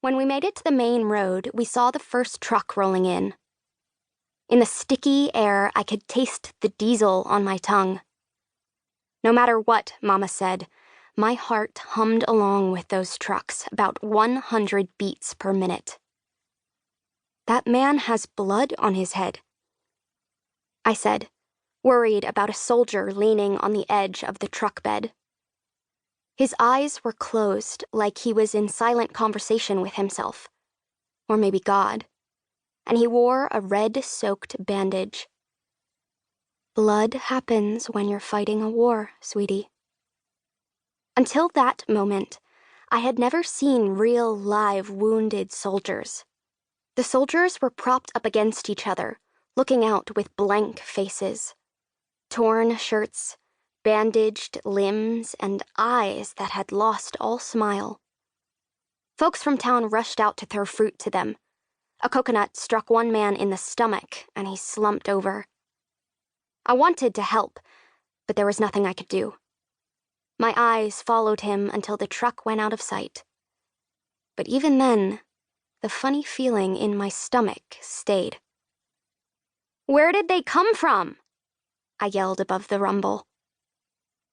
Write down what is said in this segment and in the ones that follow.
When we made it to the main road, we saw the first truck rolling in. In the sticky air, I could taste the diesel on my tongue. No matter what Mama said, my heart hummed along with those trucks, about 100 beats per minute. That man has blood on his head, I said, worried about a soldier leaning on the edge of the truck bed. His eyes were closed, like he was in silent conversation with himself, or maybe God, and he wore a red-soaked bandage. Blood happens when you're fighting a war, sweetie. Until that moment, I had never seen real, live, wounded soldiers. The soldiers were propped up against each other, looking out with blank faces, torn shirts, bandaged limbs, and eyes that had lost all smile. Folks from town rushed out to throw fruit to them. A coconut struck one man in the stomach, and he slumped over. I wanted to help, but there was nothing I could do. My eyes followed him until the truck went out of sight. But even then, the funny feeling in my stomach stayed. "Where did they come from?" I yelled above the rumble.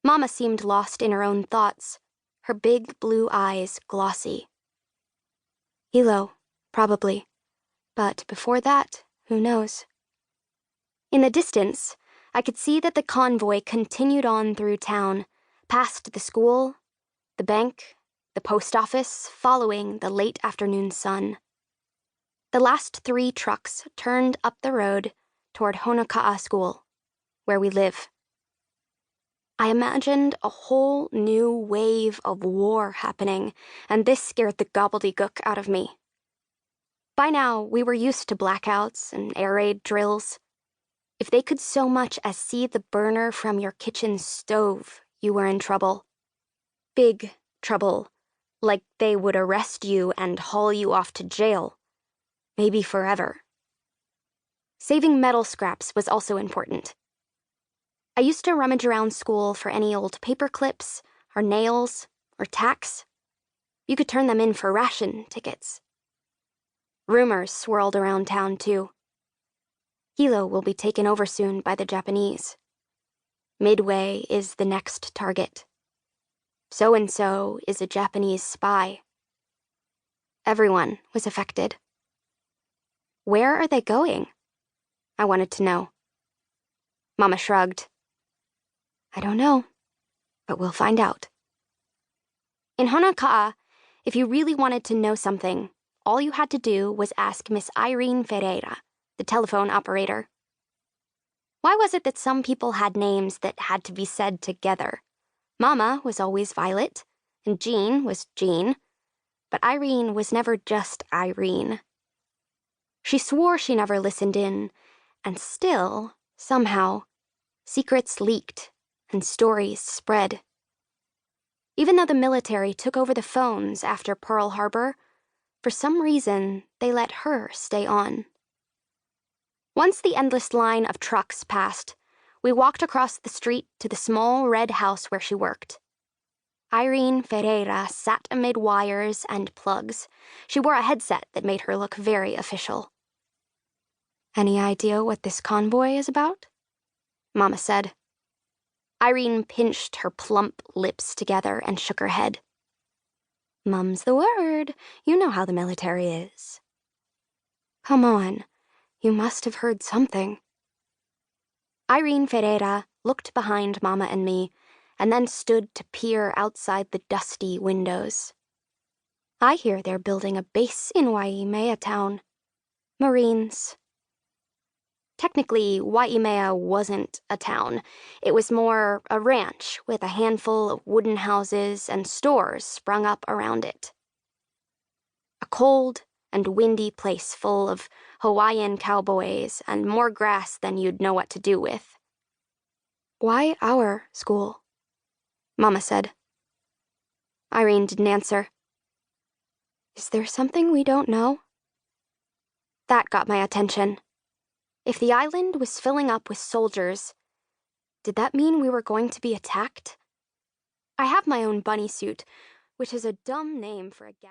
Mama seemed lost in her own thoughts, her big blue eyes glossy. Hilo, probably. But before that, who knows? In the distance, I could see that the convoy continued on through town, past the school, the bank, the post office, following the late afternoon sun. The last 3 trucks turned up the road toward Honoka'a School, where we live. I imagined a whole new wave of war happening, and this scared the gobbledygook out of me. By now, we were used to blackouts and air raid drills. If they could so much as see the burner from your kitchen stove, you were in trouble. Big trouble, like they would arrest you and haul you off to jail, maybe forever. Saving metal scraps was also important. I used to rummage around school for any old paper clips, or nails, or tacks. You could turn them in for ration tickets. Rumors swirled around town, too. Hilo will be taken over soon by the Japanese. Midway is the next target. So-and-so is a Japanese spy. Everyone was affected. Where are they going? I wanted to know. Mama shrugged. I don't know, but we'll find out. In Honoka'a, if you really wanted to know something, all you had to do was ask Miss Irene Ferreira, the telephone operator. Why was it that some people had names that had to be said together? Mama was always Violet, and Jean was Jean, but Irene was never just Irene. She swore she never listened in, and still, somehow, secrets leaked and stories spread. Even though the military took over the phones after Pearl Harbor, for some reason, they let her stay on. Once the endless line of trucks passed, we walked across the street to the small red house where she worked. Irene Ferreira sat amid wires and plugs. She wore a headset that made her look very official. Any idea what this convoy is about? Mama said. Irene pinched her plump lips together and shook her head. Mum's the word. You know how the military is. Come on. You must have heard something. Irene Ferreira looked behind Mama and me, and then stood to peer outside the dusty windows. I hear they're building a base in Waimea town. Marines. Technically, Waimea wasn't a town. It was more a ranch with a handful of wooden houses and stores sprung up around it. A cold and windy place full of Hawaiian cowboys and more grass than you'd know what to do with. Why our school? Mama said. Irene didn't answer. Is there something we don't know? That got my attention. If the island was filling up with soldiers, did that mean we were going to be attacked? I have my own bunny suit, which is a dumb name for a gas.